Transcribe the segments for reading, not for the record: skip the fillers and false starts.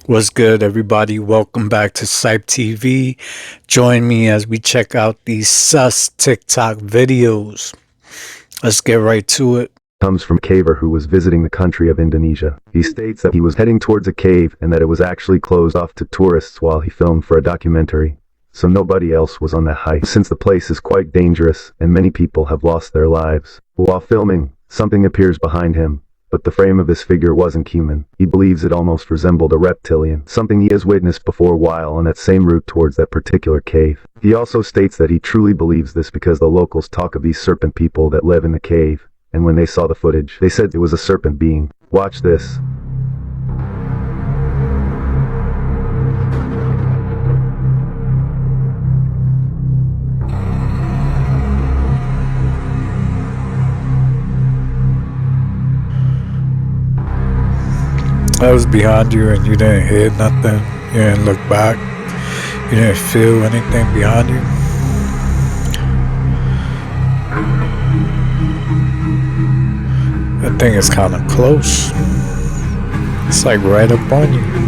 What's good, everybody? Welcome back to CYPTV. Join me as we check out these sus TikTok videos. Let's get right to it. Comes from a caver who was visiting the country of Indonesia. He states that he was heading towards a cave and that it was actually closed off to tourists while he filmed for a documentary. So nobody else was on that hike, since the place is quite dangerous and many people have lost their lives. While filming, something appears behind him, but the frame of his figure wasn't human. He believes it almost resembled a reptilian, something he has witnessed before while on that same route towards that particular cave. He also states that he truly believes this because the locals talk of these serpent people that live in the cave, and when they saw the footage, they said it was a serpent being. Watch this. I was behind you and you didn't hear nothing. You didn't look back. You didn't feel anything behind you. That thing is kind of close. It's like right up on you.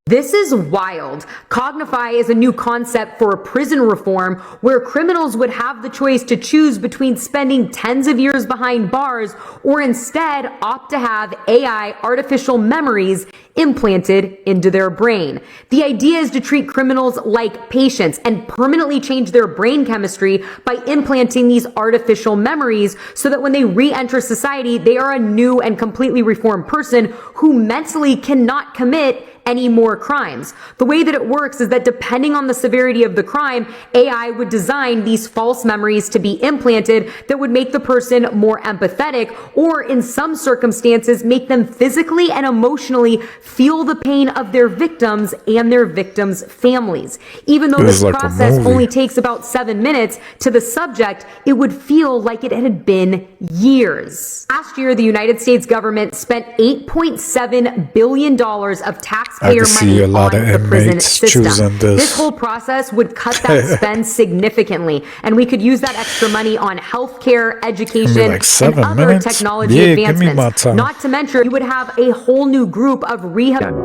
This is wild. Cognify is a new concept for prison reform where criminals would have the choice to choose between spending tens of years behind bars or instead opt to have AI artificial memories implanted into their brain. The idea is to treat criminals like patients and permanently change their brain chemistry by implanting these artificial memories so that when they re-enter society, they are a new and completely reformed person who mentally cannot commit any more crimes. The way that it works is that depending on the severity of the crime, AI would design these false memories to be implanted that would make the person more empathetic, or in some circumstances, make them physically and emotionally feel the pain of their victims and their victims' families. Even though this process only takes about 7 minutes, to the subject, it would feel like it had been years. Last year, the United States government spent $8.7 billion of taxpayer money on the prison system. This whole process would cut that spend significantly, and we could use that extra money on healthcare, education, and other technology advancements. Not to mention, you would have a whole new group of rehab.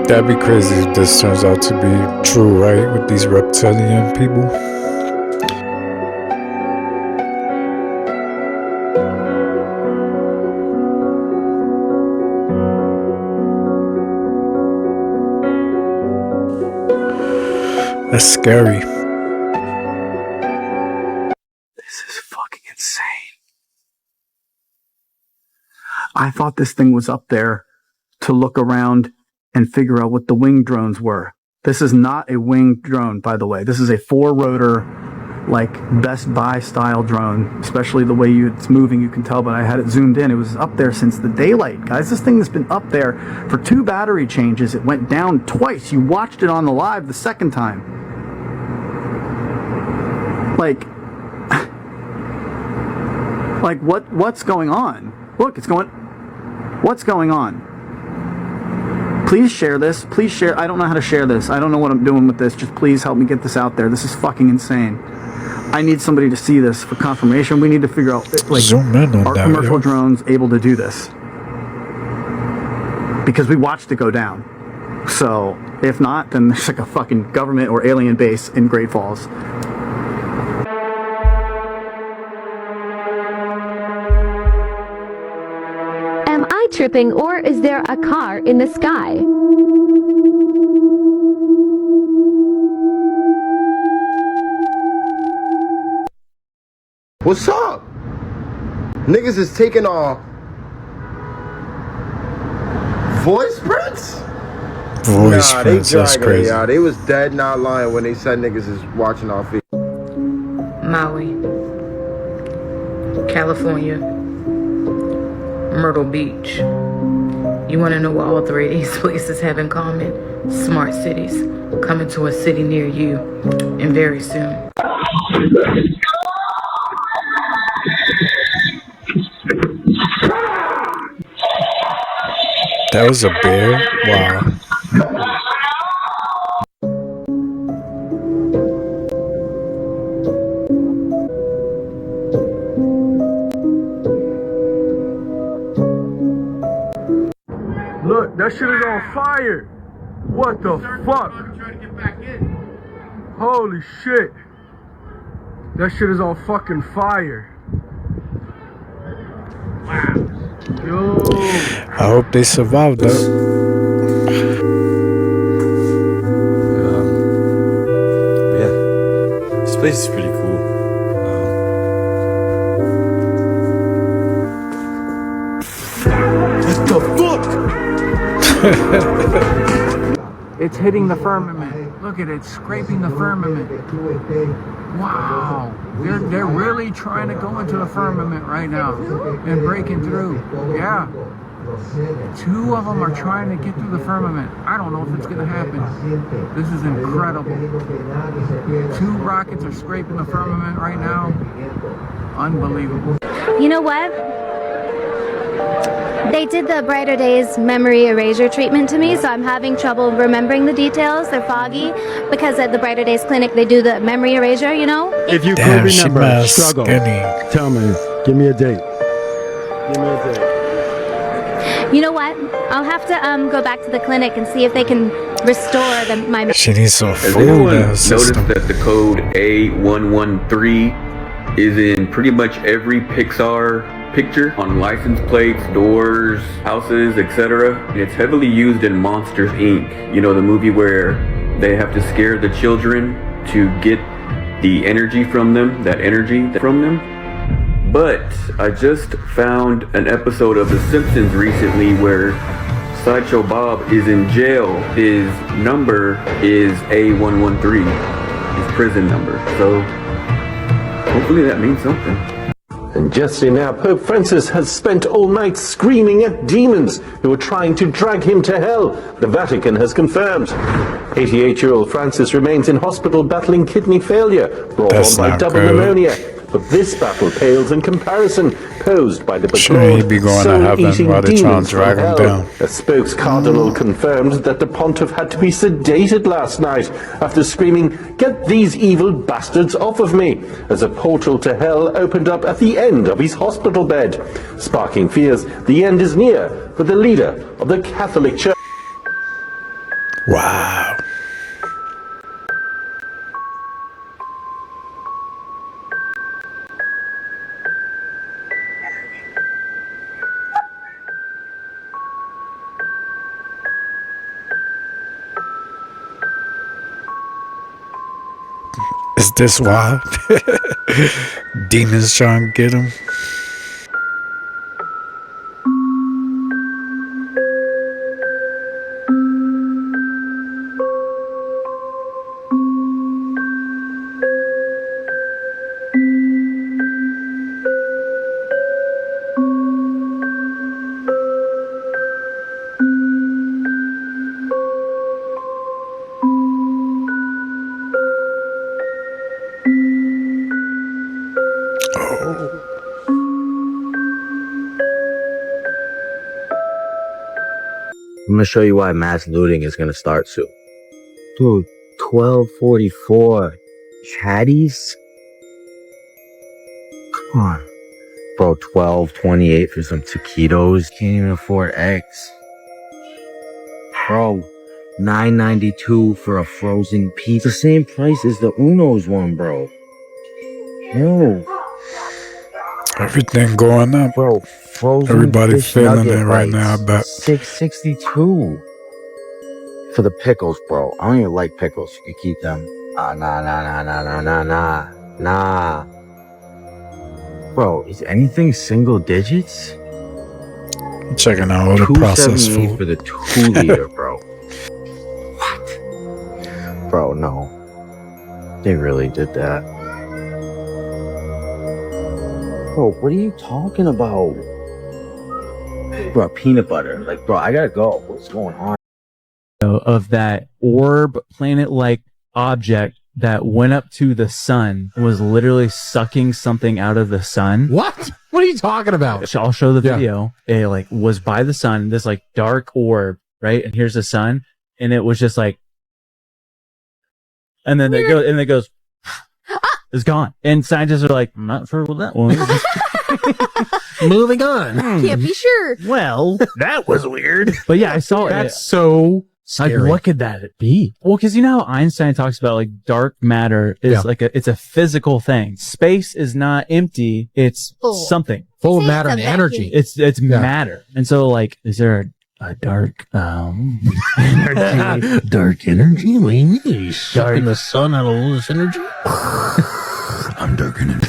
That'd be crazy if this turns out to be true, right? With these reptilian people. That's scary. This is fucking insane. I thought this thing was up there to look around and figure out what the wing drones were. This is not a winged drone, by the way. This is a 4-rotor, like Best Buy style drone, especially the way it's moving, you can tell, but I had it zoomed in. It was up there since the daylight, guys. This thing has been up there for 2 battery changes. It went down twice. You watched it on the live the second time. Like what's going on? Look, what's going on? Please share this. Please share. I don't know how to share this. I don't know what I'm doing with this. Just please help me get this out there. This is fucking insane. I need somebody to see this for confirmation. We need to figure out, like, are commercial drones able to do this? Because we watched it go down. So, if not, then there's like a fucking government or alien base in Great Falls. Am I tripping, or is there a car in the sky? What's up? Niggas is taking our voice prints? Voice prints, that's crazy. Yeah, they was dead not lying when they said niggas is watching our feet. Maui, California. Myrtle Beach. You want to know what all three of these places have in common? Smart cities. Coming to a city near you, and very soon. That was a bear? Wow. Look, that shit is on fire. What the fuck? Holy shit. That shit is on fucking fire. Yo. I hope they survived though. Yeah, this place is pretty cool. What the fuck? It's hitting the firmament. Look at it, scraping the firmament. Wow, they're really trying to go into the firmament right now and breaking through. Yeah, 2 of them are trying to get through the firmament. I don't know if it's gonna happen. This is incredible. 2 rockets are scraping the firmament right now. Unbelievable. You know what? They did the Brighter Days memory erasure treatment to me, so I'm having trouble remembering the details. They're foggy because at the Brighter Days clinic they do the memory erasure, you know? If you Damn, could she remember, must struggle, skinny. tell me, give me a date. Give me a date. You know what? I'll have to go back to the clinic and see if they can restore my... She needs some Has food anyone in her noticed system. that the code A113 is in pretty much every Pixar picture on license plates, doors, houses, etc.? And it's heavily used in Monsters Inc. You know, the movie where they have to scare the children to get the energy from them, that energy from them. But I just found an episode of The Simpsons recently where Sideshow Bob is in jail. His number is A113, his prison number. So hopefully that means something. And just now, Pope Francis has spent all night screaming at demons who are trying to drag him to hell. The Vatican has confirmed. 88-year-old Francis remains in hospital battling kidney failure, brought on by double pneumonia. But this battle pales in comparison, posed by the Shouldn't he be going to heaven while they trying to drag him down? A spokes cardinal confirmed that the pontiff had to be sedated last night after screaming, "Get these evil bastards off of me," as a portal to hell opened up at the end of his hospital bed, sparking fears the end is near for the leader of the Catholic Church. Wow. Is this why? Demons trying to get him? I'm gonna show you why mass looting is gonna start soon. Dude, 1244 chatties? Come on. Bro, 1228 for some taquitos. Can't even afford eggs. Bro, $9.92 for a frozen pizza. Same price as the Uno's one, bro. Yo. Everything going up. Bro, frozen everybody fish feeling nugget it right now, I bet. $6.62 for the pickles, bro. I don't even like pickles. You can keep them. Nah. Bro, is anything single digits? I'm checking out all the processed food for the 2 liter, bro. What? Bro, no. They really did that. Bro, what are you talking about? Bro, peanut butter. Like, bro, I gotta go. What's going on? Of that orb planet-like object that went up to the sun was literally sucking something out of the sun. What? What are you talking about? I'll show the video. It like was by the sun, this like dark orb, right? And here's the sun, and it was just like, and then it goes, it's gone. And scientists are like, I'm not sure what that was. Moving on. Can't be sure. Well, that was weird. But yeah, I saw That's so scary. Like, what could that be? Well, because you know how Einstein talks about like dark matter is like it's a physical thing. Space is not empty; it's something full of matter and energy. It's matter. And so, like, is there a dark energy? Dark energy? What do you mean? Sucking the sun out of all this energy? I'm dark energy.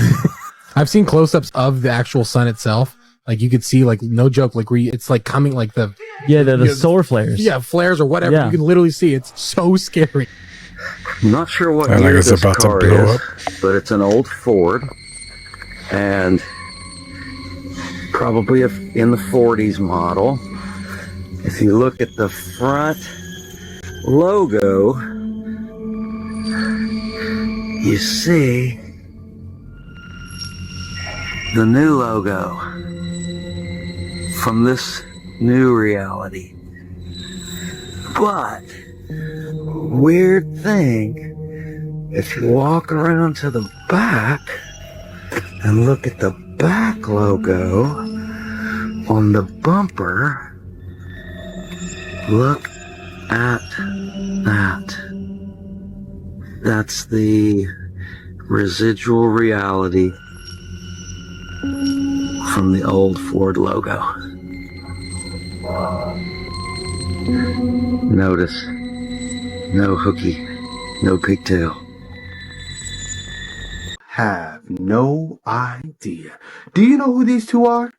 I've seen close-ups of the actual sun itself. Like, you could see, like, no joke, like, where it's like coming, like the solar flares. Yeah, flares or whatever. Yeah. You can literally see. It's so scary. I'm not sure what year this car is, but it's an old Ford, and probably in the 40s model. If you look at the front logo, you see the new logo from this new reality. But weird thing, if you walk around to the back and look at the back logo on the bumper, look at that. That's the residual reality from the old Ford logo. Notice, no hooky, no pigtail. Have no idea. Do you know who these two are?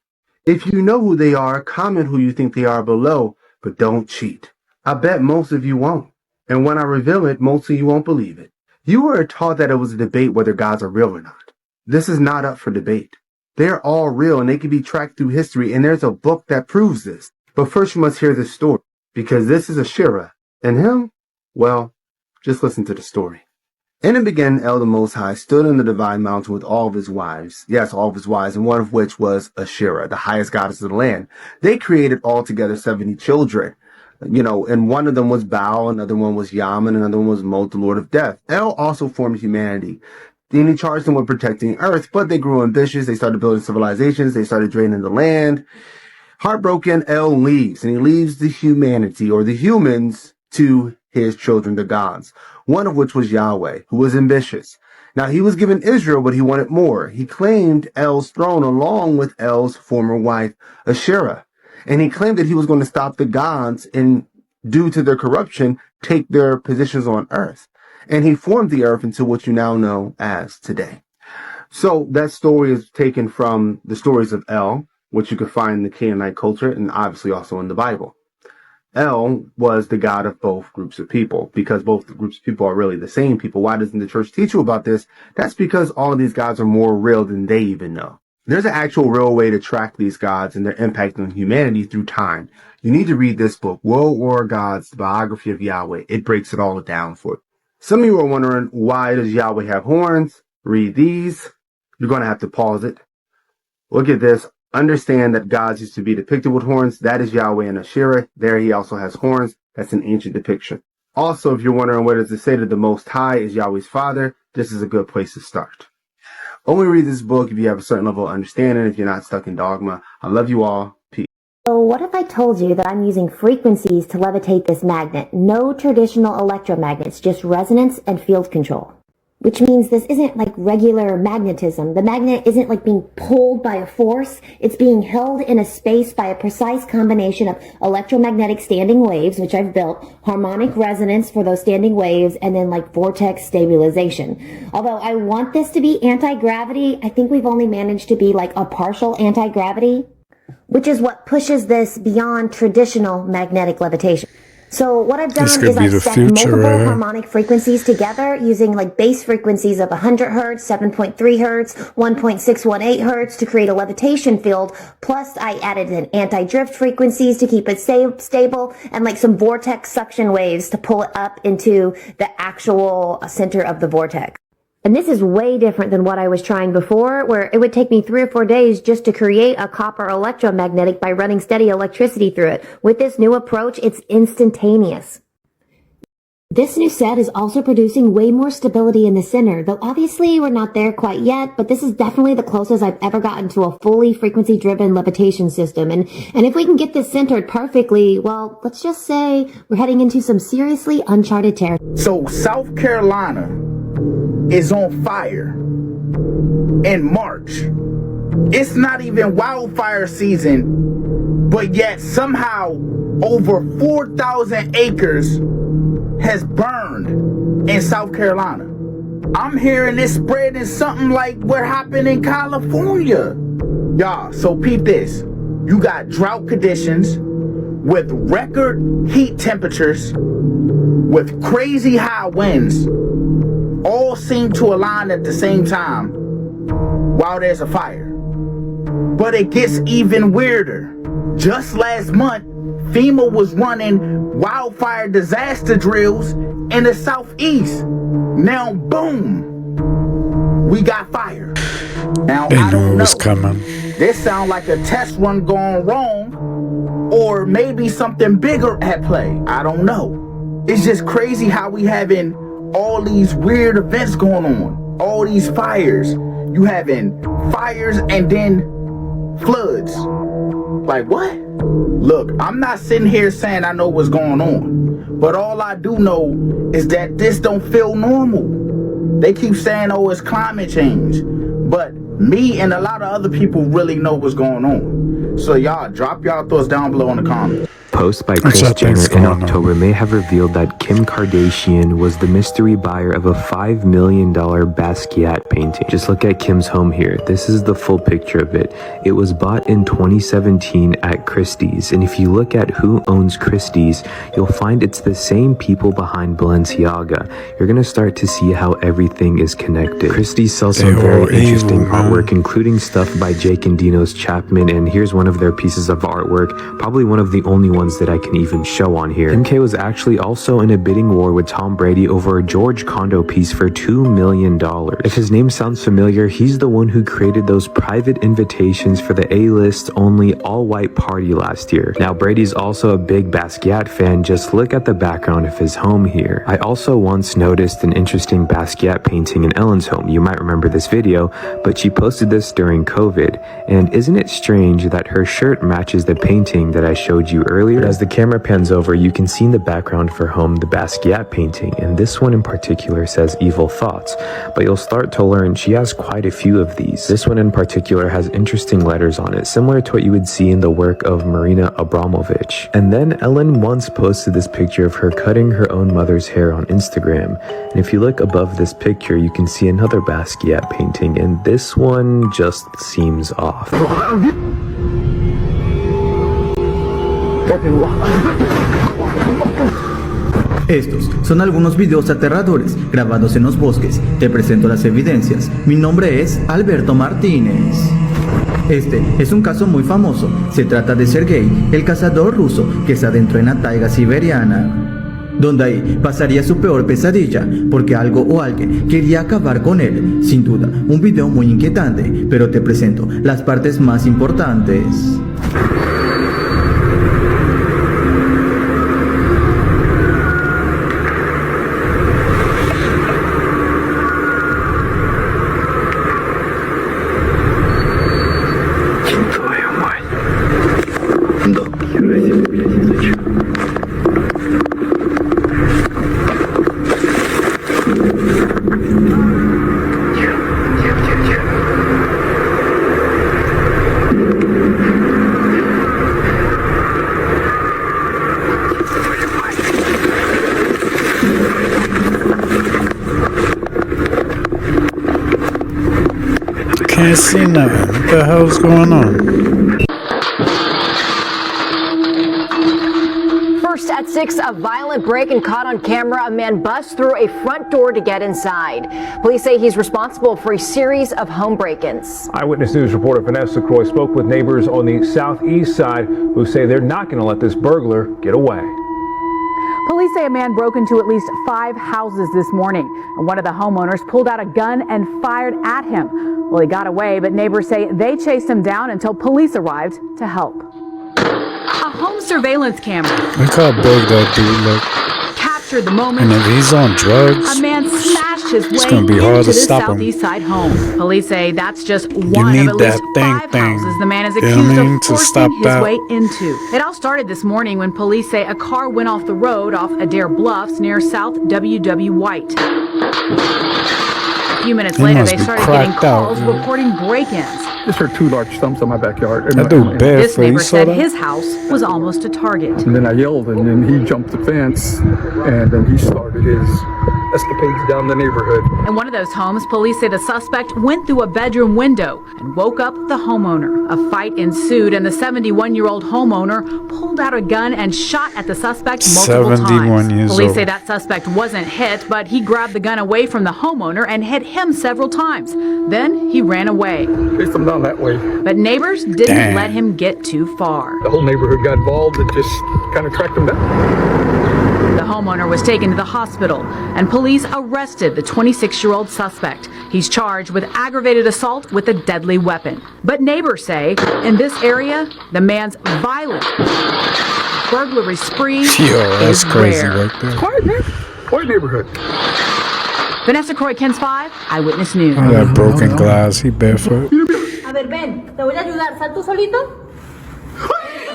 If you know who they are, comment who you think they are below, but don't cheat. I bet most of you won't. And when I reveal it, most of you won't believe it. You were taught that it was a debate whether gods are real or not. This is not up for debate. They're all real and they can be tracked through history, and there's a book that proves this. But first you must hear this story, because this is Ashira, and him, well, just listen to the story. In the beginning, El the Most High stood on the divine mountain with all of his wives. Yes, all of his wives, and one of which was Ashira, the highest goddess of the land. They created altogether 70 children. You know, and one of them was Baal, another one was Yam, and another one was Mot, the Lord of Death. El also formed humanity. Then he charged them with protecting Earth, but they grew ambitious. They started building civilizations. They started draining the land. Heartbroken, El leaves, and he leaves the humanity, or the humans, to his children, the gods, one of which was Yahweh, who was ambitious. Now, he was given Israel, but he wanted more. He claimed El's throne along with El's former wife, Asherah. And he claimed that he was going to stop the gods and, due to their corruption, take their positions on earth. And he formed the earth into what you now know as today. So that story is taken from the stories of El, which you can find in the Canaanite culture and obviously also in the Bible. El was the god of both groups of people, because both groups of people are really the same people. Why doesn't the church teach you about this? That's because all of these gods are more real than they even know. There's an actual real way to track these gods and their impact on humanity through time. You need to read this book, World War Gods, the Biography of Yahweh. It breaks it all down for you. Some of you are wondering, why does Yahweh have horns? Read these. You're going to have to pause it. Look at this. Understand that gods used to be depicted with horns. That is Yahweh and Asherah. There he also has horns. That's an ancient depiction. Also, if you're wondering what does it say that the Most High is Yahweh's father, this is a good place to start. Only read this book if you have a certain level of understanding, if you're not stuck in dogma. I love you all. Peace. So what if I told you that I'm using frequencies to levitate this magnet? No traditional electromagnets, just resonance and field control. Which means this isn't like regular magnetism. The magnet isn't like being pulled by a force. It's being held in a space by a precise combination of electromagnetic standing waves, which I've built, harmonic resonance for those standing waves, and then like vortex stabilization. Although I want this to be anti-gravity, I think we've only managed to be like a partial anti-gravity, which is what pushes this beyond traditional magnetic levitation. So what I've done This could is be I've the set future, multiple harmonic frequencies together using like base frequencies of 100 hertz, 7.3 hertz, 1.618 hertz to create a levitation field. Plus I added an anti-drift frequencies to keep it stable and like some vortex suction waves to pull it up into the actual center of the vortex. And this is way different than what I was trying before, where it would take me 3 or 4 days just to create a copper electromagnetic by running steady electricity through it. With this new approach, it's instantaneous. This new set is also producing way more stability in the center, though obviously we're not there quite yet, but this is definitely the closest I've ever gotten to a fully frequency-driven levitation system. And if we can get this centered perfectly, well, let's just say we're heading into some seriously uncharted territory. So South Carolina is on fire in March. It's not even wildfire season, but yet somehow over 4,000 acres has burned in South Carolina. I'm hearing this spreading something like what happened in California. Y'all, so peep this. You got drought conditions with record heat temperatures, with crazy high winds, all seem to align at the same time while there's a fire. But it gets even weirder. Just last month, FEMA was running wildfire disaster drills in the southeast. Now, boom, we got fire. Now, They I knew don't it know. was coming. This sounds like a test run gone wrong, or maybe something bigger at play. I don't know. It's just crazy how we having all these weird events going on. All these fires. You having fires and then floods. Like what? Look, I'm not sitting here saying I know what's going on, but all I do know is that this don't feel normal. They keep saying, oh, it's climate change, but me and a lot of other people really know what's going on. So y'all, drop y'all thoughts down below in the comments. Post by Kris Jenner in October may have revealed that Kim Kardashian was the mystery buyer of a $5 million Basquiat painting. Just look at Kim's home here. This is the full picture of it. It was bought in 2017 at Christie's, and if you look at who owns Christie's, you'll find it's the same people behind Balenciaga. You're gonna start to see how everything is connected. Christie's sells some very interesting artwork, including stuff by Jake and Dino's Chapman, and here's one of their pieces of artwork, probably one of the only ones that I can even show on here. MK was actually also in a bidding war with Tom Brady over a George Condo piece for $2 million. If his name sounds familiar, he's the one who created those private invitations for the A-list only all-white party last year. Now Brady's also a big Basquiat fan. Just look at the background of his home here. I also once noticed an interesting Basquiat painting in Ellen's home. You might remember this video, but she posted this during COVID. And isn't it strange that her shirt matches the painting that I showed you earlier? As the camera pans over, you can see in the background of her home the Basquiat painting, and this one in particular says evil thoughts, but you'll start to learn she has quite a few of these. This one in particular has interesting letters on it, similar to what you would see in the work of Marina Abramovich. And then Ellen once posted this picture of her cutting her own mother's hair on Instagram, and if you look above this picture, you can see another Basquiat painting, and this one just seems off. Estos son algunos videos aterradores grabados en los bosques. Te presento las evidencias. Mi nombre es Alberto Martínez. Este es un caso muy famoso. Se trata de Sergei, el cazador ruso que se adentró en la taiga siberiana, donde ahí pasaría su peor pesadilla, porque algo o alguien quería acabar con él. Sin duda, un video muy inquietante, pero te presento las partes más importantes. Can't see nothing. What the hell's going on? First At 6, a violent break and caught on camera. A man busts through a front door to get inside. Police say he's responsible for a series of home break-ins. Eyewitness News reporter Vanessa Croy spoke with neighbors on the southeast side who say they're not going to let this burglar get away. Police say a man broke into at least 5 houses this morning, and one of the homeowners pulled out a gun and fired at him. Well, he got away, but neighbors say they chased him down until police arrived to help. A home surveillance camera. Look how big that dude look. Captured the moment. And if he's on drugs, a man smashed his it's way gonna be hard into to this stop him. southeast side home. Police say that's just You one need of at least that 5 houses the man is You know accused what I mean? of To forcing stop his that. way into. It all started this morning when police say a car went off the road off Adair Bluffs near South W.W. White. A few minutes He later, must they be started getting cracked out, calls dude. reporting break-ins. Just heard 2 large stumps in my backyard. That dude This barefoot. You neighbor saw said that? his house was almost a target. And then I yelled, and then he jumped the fence, and then he started his escapades down the neighborhood. In one of those homes, police say the suspect went through a bedroom window and woke up the homeowner. A fight ensued, and the 71-year-old homeowner pulled out a gun and shot at the suspect multiple 71 times. years Police old. say that suspect wasn't hit, but he grabbed the gun away from the homeowner and hit him several times. Then he ran away. Chased him down that way. But neighbors didn't Damn. let him get too far. The whole neighborhood got involved and just kind of tracked him down. The homeowner was taken to the hospital, and police arrested the 26-year-old suspect. He's charged with aggravated assault with a deadly weapon. But neighbors say in this area, the man's violent burglary spree That's is crazy rare. right there. Quiet, man. Quiet neighborhood. Vanessa Croy, Kens 5, Eyewitness News. Oh, that broken glass. He barefoot. A ver, ven, te voy a ayudar. ¿Sal tú solito?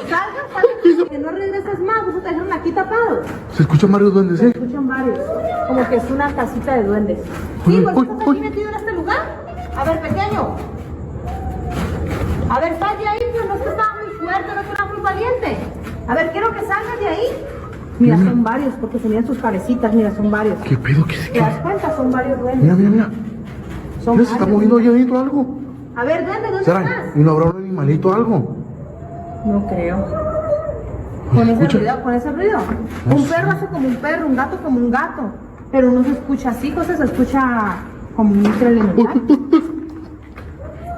Salga, salga, que no regreses más. Eso te dejaron aquí tapado. Se escuchan varios duendes, Se escuchan varios. Como que es una casita de duendes. Sí, pues estás aquí metido en este lugar. A ver, pequeño. A ver, sal de ahí, pues no es que estaba muy fuerte, no es que era muy valiente. A ver, quiero que salgas de ahí. Mira, son varios, porque se miran sus cabecitas, mira, son varios. ¿Qué pedo? ¿Qué es? ¿Te das cuenta? Son varios duendes. Mira, mira, mira. Son Mira, se está varios. moviendo ahí adentro algo. A ver, duende, ¿dónde ¿Será? estás? ¿Y no habrá un animalito o algo? No creo. ¿Con ese ruido? ¿Con ese ruido? Un perro hace como un perro, un gato como un gato. Pero no se escucha así, José, se escucha como un elemental.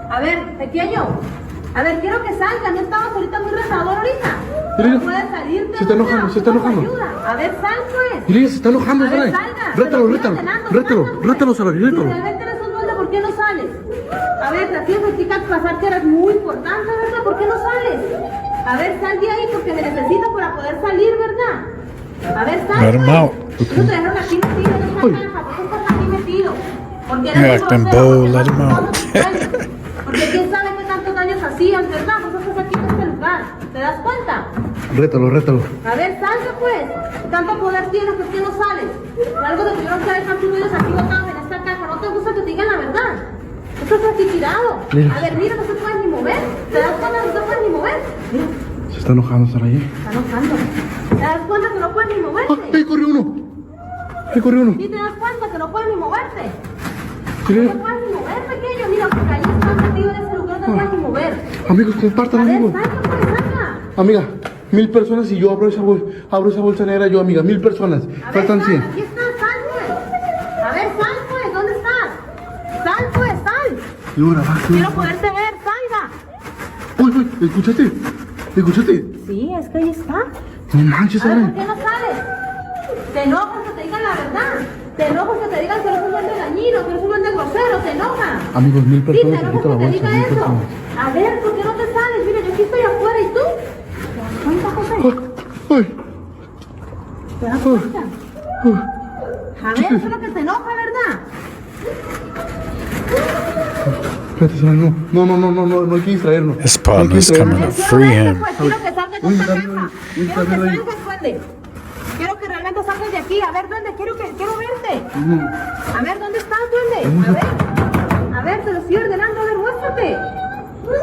A ver, pequeño. A ver, quiero que salga. ¿No estabas ahorita muy retador ahorita? Mira, No puedes salirte. se está enojando, se está enojando. Ayuda. A ver, sal pues. Y ella se está enojando, A ver, Saray. salga. Rétalo, Pero rétalo. fíjate, Rétalo, Saray, Si rétalo. realmente eres un duende, ¿por qué no sales? A ver, te hacía practicar pasar que eres muy importante, ¿verdad? ¿Por qué no sales? A ver, sal de ahí porque me necesito para poder salir, ¿verdad? A ver, sal. Let him pues. out. Eso te dejaron aquí metido en esta caja. ¿Por qué estás aquí metido? Porque Yeah, eres un acting grosero, bold, porque let him estás out. todos tus duendes. Porque quién sabe qué tantos daños hacías, ¿verdad? Vos estás aquí en este lugar. ¿Te das cuenta? Rétalo, rétalo. A ver, salga pues. Tanto poder tienes, ¿por qué no sales? Por algo te tuvieron que dejar tus ruidos aquí botados en esta caja. ¿No te gusta que te digan la verdad? Estás aquí tirado. Mira. A ver, mira, no se puede ni mover. ¿Te das cuenta que no se puede ni mover? Mira, Se está enojando, Saray. está enojando. ¿Te das cuenta que no puedes ni moverte? ¡Ahí corrió uno! ¡Ahí corrió uno! ¿Sí te das cuenta que no puedes ni moverte? Sí. No te puedes ni mover, pequeño. Mira, porque ahí estás metido en ese lugar, no te puedes ni mover. Amigos, compartan, A ver, amigos. salga pues, salga. Amiga, 1000 personas y yo abro esa bolsa negra yo, amiga. 1000 personas. A ver, Faltan sal, 100. aquí estás, sal pues. A ver, sal pues, ¿dónde estás? Sal pues, sal. Y ahora va, Quiero poderte ver, salga. Uy, uy, ¿escuchaste? ¿Escuchaste? Sí, es que ahí está. No manches, A ver, Saray. ¿por qué no sales? Te enojas que te digan la verdad. Te enojas que te digan que eres un duende dañino, que eres un duende grosero, te enoja. Amigos, 1000 Sí, te personas, enojas quita la que te bolsa, diga 1000 eso. personas. A ver, ¿por qué no te sales? Mira, yo aquí estoy afuera, ¿y tú? ¿Te das cuenta, José? Ay, ¿Te das cuenta? A ver, eso es lo que te enoja, ¿verdad? espérate, Saray, no hay que distraernos. His partner's coming to free him. Pues quiero que salgas de esta caja. Quiero que salgas, duende. Quiero que realmente salgas de aquí. A ver, duende, quiero verte. A ver, ¿dónde estás, duende? A ver, te lo estoy ordenando. A ver, muéstrate.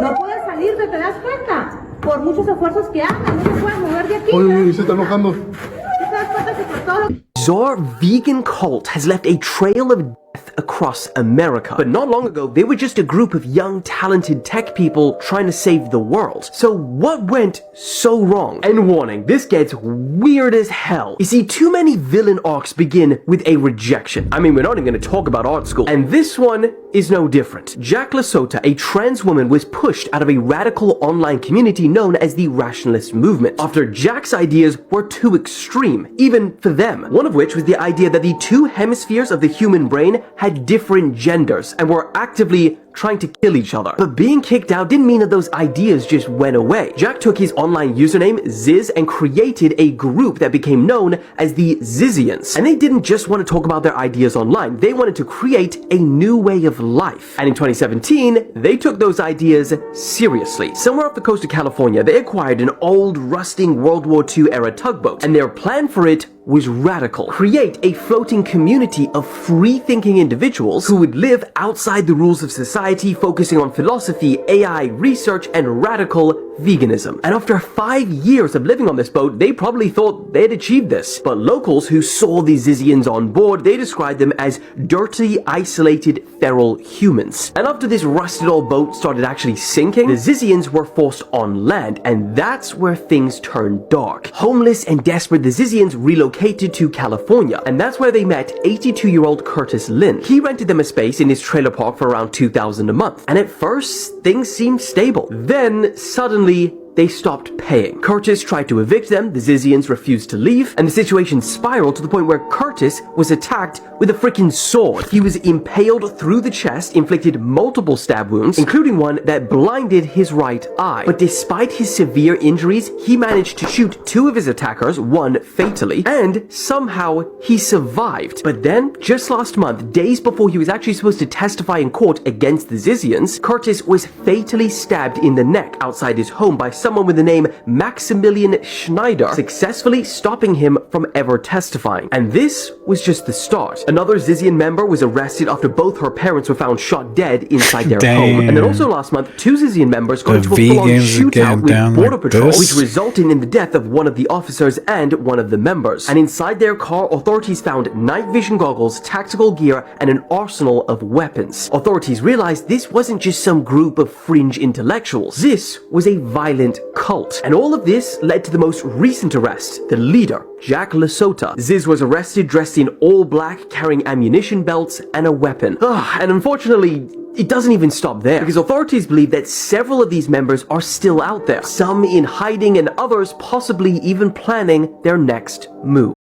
No puedes salirte, ¿te das cuenta? Por muchos esfuerzos que hagas, no te puedes mover de aquí. Oye, se está enojando. ¿Te das cuenta que por todo lo que... Bizarre vegan cult has left a trail of death across America. But not long ago, they were just a group of young, talented tech people trying to save the world. So what went so wrong? And warning, this gets weird as hell. You see, too many villain arcs begin with a rejection. I mean, we're not even going to talk about art school. And this one is no different. Jack Lasota, a trans woman, was pushed out of a radical online community known as the Rationalist Movement after Jack's ideas were too extreme, even for them. One of which was the idea that the two hemispheres of the human brain had different genders and were actively trying to kill each other. But being kicked out didn't mean that those ideas just went away. Jack took his online username Ziz and created a group that became known as the Zizians. And they didn't just want to talk about their ideas online, they wanted to create a new way of life. And in 2017, they took those ideas seriously. Somewhere off the coast of California, they acquired an old, rusting World War II era tugboat, and their plan for it was radical. Create a floating community of free-thinking individuals who would live outside the rules of society, focusing on philosophy, AI, research, and radical veganism. And after 5 years of living on this boat, they probably thought they had achieved this. But locals who saw the Zizians on board, they described them as dirty, isolated, feral humans. And after this rusted old boat started actually sinking, the Zizians were forced on land, and that's where things turned dark. Homeless and desperate, the Zizians relocated to California, and that's where they met 82-year-old Curtis Lynn. He rented them a space in his trailer park for around $2,000 a month, and at first, things seemed stable. Then, suddenly, they stopped paying. Curtis tried to evict them, the Zizians refused to leave, and the situation spiraled to the point where Curtis was attacked with a freaking sword. He was impaled through the chest, inflicted multiple stab wounds, including one that blinded his right eye. But despite his severe injuries, he managed to shoot 2 of his attackers, one fatally, and somehow he survived. But then, just last month, days before he was actually supposed to testify in court against the Zizians, Curtis was fatally stabbed in the neck outside his home by someone with the name Maximilian Schneider, successfully stopping him from ever testifying. And this was just the start. Another Zizian member was arrested after both her parents were found shot dead inside their home. And then also last month, 2 Zizian members got into a full-on shootout with Border Patrol, which resulted in the death of one of the officers and one of the members. And inside their car, authorities found night vision goggles, tactical gear, and an arsenal of weapons. Authorities realized this wasn't just some group of fringe intellectuals. This was a violent cult. And all of this led to the most recent arrest, the leader, Jack Lasota. Ziz was arrested dressed in all black, carrying ammunition belts and a weapon. And unfortunately, it doesn't even stop there, because authorities believe that several of these members are still out there, some in hiding and others possibly even planning their next move.